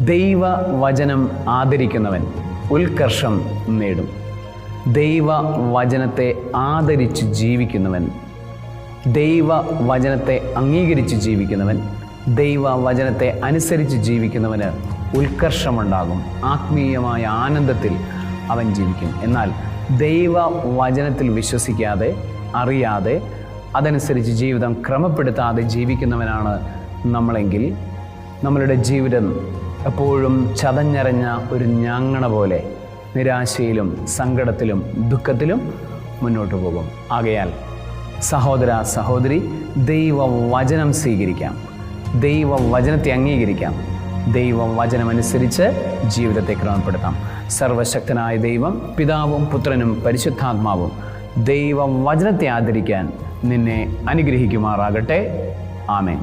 ദൈവവചനം ആദരിക്കുന്നവൻ ഉത്കർഷം നേടും. ദൈവവചനത്തെ ആദരിച്ച് ജീവിക്കുന്നവൻ, ദൈവവചനത്തെ അംഗീകരിച്ച് ജീവിക്കുന്നവൻ, ദൈവവചനത്തെ അനുസരിച്ച് ജീവിക്കുന്നവന് ഉത്കർഷമുണ്ടാകും. ആത്മീയമായ ആനന്ദത്തിൽ അവൻ ജീവിക്കും. എന്നാൽ ദൈവവചനത്തിൽ വിശ്വസിക്കാതെ, അറിയാതെ, അതനുസരിച്ച് ജീവിതം ക്രമപ്പെടുത്താതെ ജീവിക്കുന്നവനാണ് നമ്മളെങ്കിൽ നമ്മളുടെ ജീവിതം എപ്പോഴും ചതഞ്ഞരഞ്ഞ ഒരു ഞാങ്ങണ പോലെ നിരാശയിലും സങ്കടത്തിലും ദുഃഖത്തിലും മുന്നോട്ട് പോകും. ആകയാൽ സഹോദര സഹോദരി, ദൈവവചനം സ്വീകരിക്കാം, ദൈവവചനത്തെ അംഗീകരിക്കാം, ദൈവവചനമനുസരിച്ച് ജീവിതത്തെ ക്രമപ്പെടുത്താം. സർവശക്തനായ ദൈവം, പിതാവും പുത്രനും പരിശുദ്ധാത്മാവും ദൈവവചനത്തെ ആദരിക്കാൻ നിന്നെ അനുഗ്രഹിക്കുമാറാകട്ടെ. ആമേൻ.